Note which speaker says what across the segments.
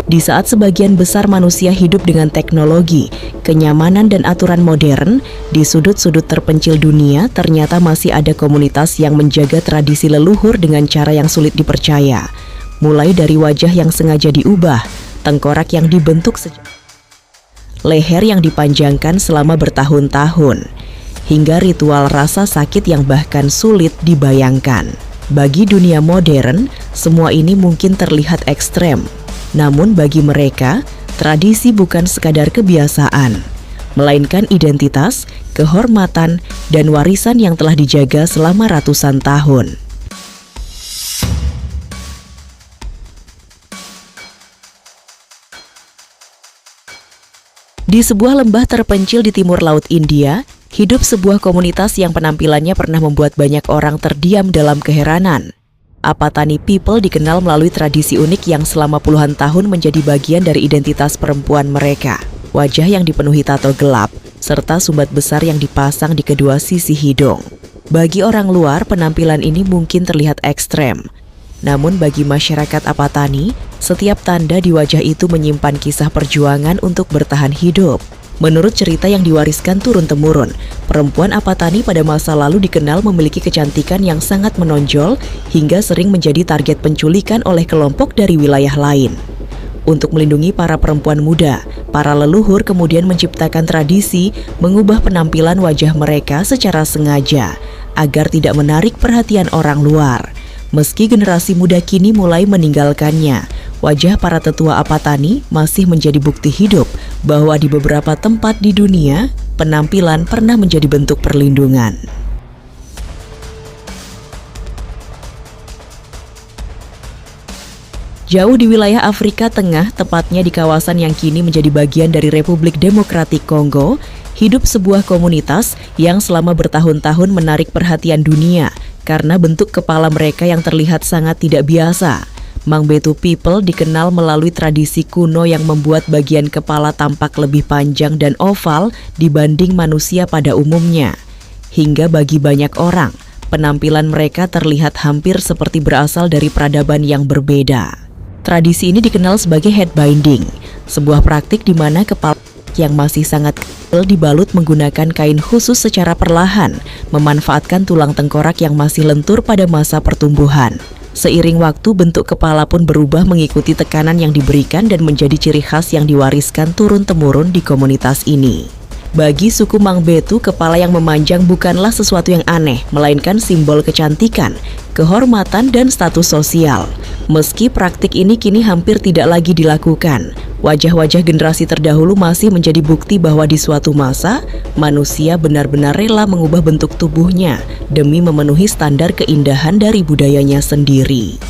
Speaker 1: Di saat sebagian besar manusia hidup dengan teknologi, kenyamanan dan aturan modern, di sudut-sudut terpencil dunia ternyata masih ada komunitas yang menjaga tradisi leluhur dengan cara yang sulit dipercaya. Mulai dari wajah yang sengaja diubah, tengkorak yang dibentuk leher yang dipanjangkan selama bertahun-tahun, hingga ritual rasa sakit yang bahkan sulit dibayangkan. Bagi dunia modern, semua ini mungkin terlihat ekstrem. Namun bagi mereka, tradisi bukan sekadar kebiasaan, melainkan identitas, kehormatan, dan warisan yang telah dijaga selama ratusan tahun. Di sebuah lembah terpencil di timur laut India, hidup sebuah komunitas yang penampilannya pernah membuat banyak orang terdiam dalam keheranan. Apatani People dikenal melalui tradisi unik yang selama puluhan tahun menjadi bagian dari identitas perempuan mereka. Wajah yang dipenuhi tato gelap, serta sumbat besar yang dipasang di kedua sisi hidung. Bagi orang luar, penampilan ini mungkin terlihat ekstrem. Namun bagi masyarakat Apatani, setiap tanda di wajah itu menyimpan kisah perjuangan untuk bertahan hidup. Menurut cerita yang diwariskan turun-temurun, perempuan Apatani pada masa lalu dikenal memiliki kecantikan yang sangat menonjol hingga sering menjadi target penculikan oleh kelompok dari wilayah lain. Untuk melindungi para perempuan muda, para leluhur kemudian menciptakan tradisi mengubah penampilan wajah mereka secara sengaja agar tidak menarik perhatian orang luar. Meski generasi muda kini mulai meninggalkannya, wajah para tetua Apatani masih menjadi bukti hidup bahwa di beberapa tempat di dunia, penampilan pernah menjadi bentuk perlindungan. Jauh di wilayah Afrika Tengah, tepatnya di kawasan yang kini menjadi bagian dari Republik Demokratik Kongo, hidup sebuah komunitas yang selama bertahun-tahun menarik perhatian dunia karena bentuk kepala mereka yang terlihat sangat tidak biasa. Mangbetu People dikenal melalui tradisi kuno yang membuat bagian kepala tampak lebih panjang dan oval dibanding manusia pada umumnya. Hingga bagi banyak orang, penampilan mereka terlihat hampir seperti berasal dari peradaban yang berbeda. Tradisi ini dikenal sebagai head binding, sebuah praktik di mana kepala yang masih sangat kecil dibalut menggunakan kain khusus secara perlahan, memanfaatkan tulang tengkorak yang masih lentur pada masa pertumbuhan. Seiring waktu, bentuk kepala pun berubah mengikuti tekanan yang diberikan dan menjadi ciri khas yang diwariskan turun-temurun di komunitas ini. Bagi suku Mangbetu, kepala yang memanjang bukanlah sesuatu yang aneh, melainkan simbol kecantikan, kehormatan, dan status sosial. Meski praktik ini kini hampir tidak lagi dilakukan, wajah-wajah generasi terdahulu masih menjadi bukti bahwa di suatu masa, manusia benar-benar rela mengubah bentuk tubuhnya demi memenuhi standar keindahan dari budayanya sendiri.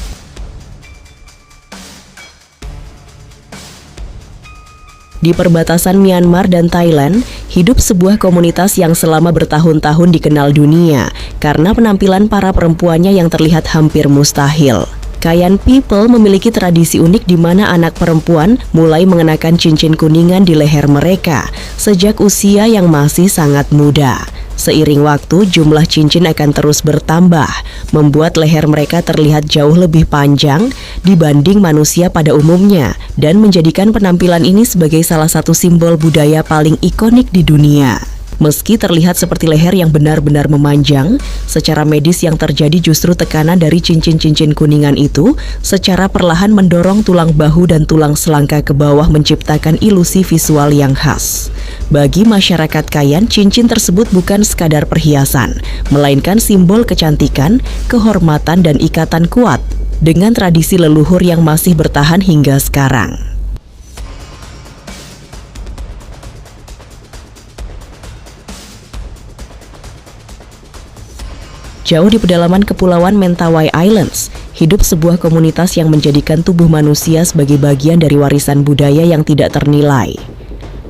Speaker 1: Di perbatasan Myanmar dan Thailand, hidup sebuah komunitas yang selama bertahun-tahun dikenal dunia karena penampilan para perempuannya yang terlihat hampir mustahil. Kayan People memiliki tradisi unik di mana anak perempuan mulai mengenakan cincin kuningan di leher mereka sejak usia yang masih sangat muda. Seiring waktu, jumlah cincin akan terus bertambah, membuat leher mereka terlihat jauh lebih panjang dibanding manusia pada umumnya dan menjadikan penampilan ini sebagai salah satu simbol budaya paling ikonik di dunia. Meski terlihat seperti leher yang benar-benar memanjang, secara medis yang terjadi justru tekanan dari cincin-cincin kuningan itu secara perlahan mendorong tulang bahu dan tulang selangka ke bawah menciptakan ilusi visual yang khas. Bagi masyarakat Kayan, cincin tersebut bukan sekadar perhiasan, melainkan simbol kecantikan, kehormatan, dan ikatan kuat dengan tradisi leluhur yang masih bertahan hingga sekarang. Jauh di pedalaman kepulauan Mentawai Islands, hidup sebuah komunitas yang menjadikan tubuh manusia sebagai bagian dari warisan budaya yang tidak ternilai.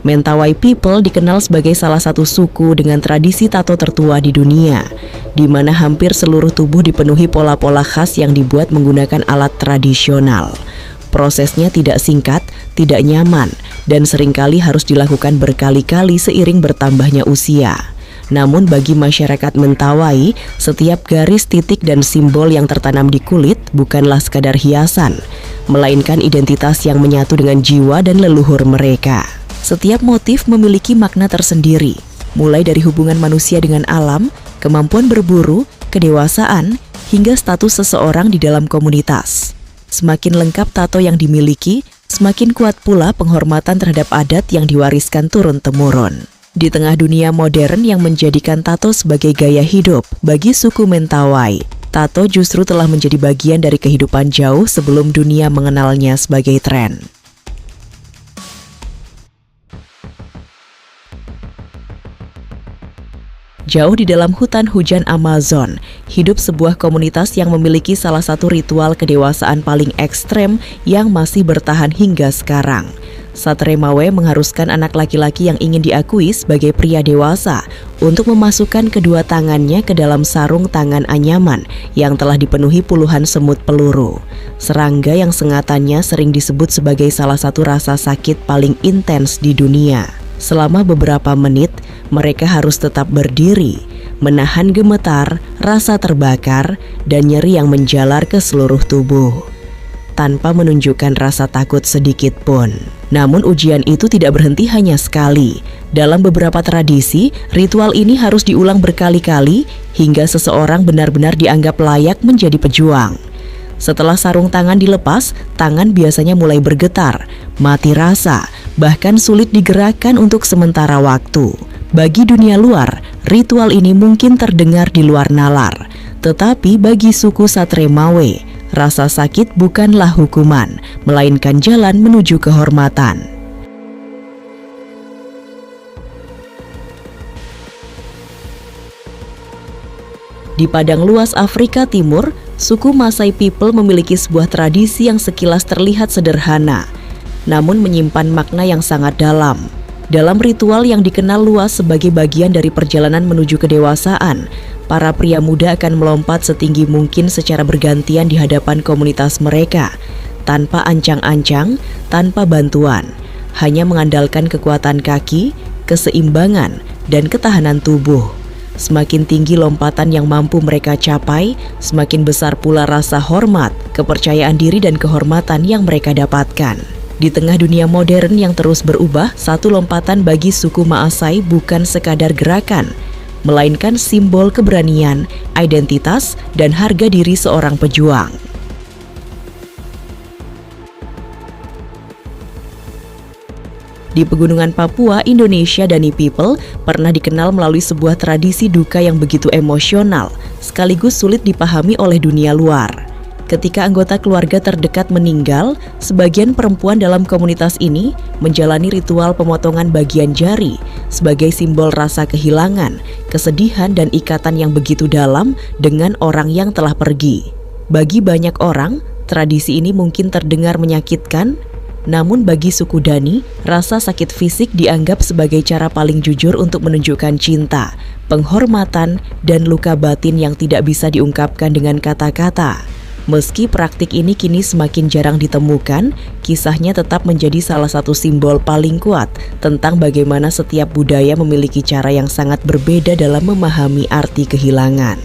Speaker 1: Mentawai People dikenal sebagai salah satu suku dengan tradisi tato tertua di dunia, di mana hampir seluruh tubuh dipenuhi pola-pola khas yang dibuat menggunakan alat tradisional. Prosesnya tidak singkat, tidak nyaman, dan seringkali harus dilakukan berkali-kali seiring bertambahnya usia. Namun bagi masyarakat Mentawai, setiap garis, titik, dan simbol yang tertanam di kulit bukanlah sekadar hiasan, melainkan identitas yang menyatu dengan jiwa dan leluhur mereka. Setiap motif memiliki makna tersendiri, mulai dari hubungan manusia dengan alam, kemampuan berburu, kedewasaan, hingga status seseorang di dalam komunitas. Semakin lengkap tato yang dimiliki, semakin kuat pula penghormatan terhadap adat yang diwariskan turun-temurun. Di tengah dunia modern yang menjadikan tato sebagai gaya hidup, bagi suku Mentawai, tato justru telah menjadi bagian dari kehidupan jauh sebelum dunia mengenalnya sebagai tren. Jauh di dalam hutan hujan Amazon, hidup sebuah komunitas yang memiliki salah satu ritual kedewasaan paling ekstrem yang masih bertahan hingga sekarang. Satremawe mengharuskan anak laki-laki yang ingin diakui sebagai pria dewasa untuk memasukkan kedua tangannya ke dalam sarung tangan anyaman yang telah dipenuhi puluhan semut peluru. Serangga yang sengatannya sering disebut sebagai salah satu rasa sakit paling intens di dunia. Selama beberapa menit, mereka harus tetap berdiri, menahan gemetar, rasa terbakar, dan nyeri yang menjalar ke seluruh tubuh, tanpa menunjukkan rasa takut sedikit pun. Namun ujian itu tidak berhenti hanya sekali. Dalam beberapa tradisi, ritual ini harus diulang berkali-kali hingga seseorang benar-benar dianggap layak menjadi pejuang. Setelah sarung tangan dilepas, tangan biasanya mulai bergetar, mati rasa, bahkan sulit digerakkan untuk sementara waktu. Bagi dunia luar, ritual ini mungkin terdengar di luar nalar. Tetapi bagi suku Satremawe, rasa sakit bukanlah hukuman, melainkan jalan menuju kehormatan. Di padang luas Afrika Timur, suku Maasai People memiliki sebuah tradisi yang sekilas terlihat sederhana, namun menyimpan makna yang sangat dalam. Dalam ritual yang dikenal luas sebagai bagian dari perjalanan menuju kedewasaan, para pria muda akan melompat setinggi mungkin secara bergantian di hadapan komunitas mereka, tanpa ancang-ancang, tanpa bantuan, hanya mengandalkan kekuatan kaki, keseimbangan, dan ketahanan tubuh. Semakin tinggi lompatan yang mampu mereka capai, semakin besar pula rasa hormat, kepercayaan diri, dan kehormatan yang mereka dapatkan. Di tengah dunia modern yang terus berubah, satu lompatan bagi suku Maasai bukan sekadar gerakan, melainkan simbol keberanian, identitas, dan harga diri seorang pejuang. Di pegunungan Papua, Indonesia, Dani People pernah dikenal melalui sebuah tradisi duka yang begitu emosional, sekaligus sulit dipahami oleh dunia luar. Ketika anggota keluarga terdekat meninggal, sebagian perempuan dalam komunitas ini menjalani ritual pemotongan bagian jari sebagai simbol rasa kehilangan, kesedihan, dan ikatan yang begitu dalam dengan orang yang telah pergi. Bagi banyak orang, tradisi ini mungkin terdengar menyakitkan, namun bagi suku Dani, rasa sakit fisik dianggap sebagai cara paling jujur untuk menunjukkan cinta, penghormatan, dan luka batin yang tidak bisa diungkapkan dengan kata-kata. Meski praktik ini kini semakin jarang ditemukan, kisahnya tetap menjadi salah satu simbol paling kuat tentang bagaimana setiap budaya memiliki cara yang sangat berbeda dalam memahami arti kehilangan.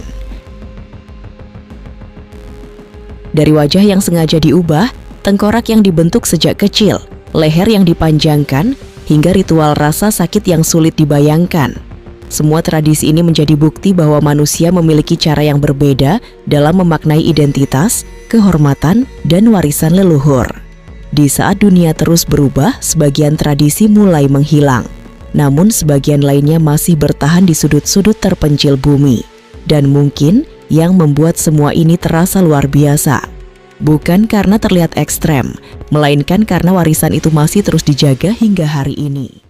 Speaker 1: Dari wajah yang sengaja diubah, tengkorak yang dibentuk sejak kecil, leher yang dipanjangkan, hingga ritual rasa sakit yang sulit dibayangkan. Semua tradisi ini menjadi bukti bahwa manusia memiliki cara yang berbeda dalam memaknai identitas, kehormatan, dan warisan leluhur. Di saat dunia terus berubah, sebagian tradisi mulai menghilang. Namun sebagian lainnya masih bertahan di sudut-sudut terpencil bumi. Dan mungkin yang membuat semua ini terasa luar biasa, bukan karena terlihat ekstrem, melainkan karena warisan itu masih terus dijaga hingga hari ini.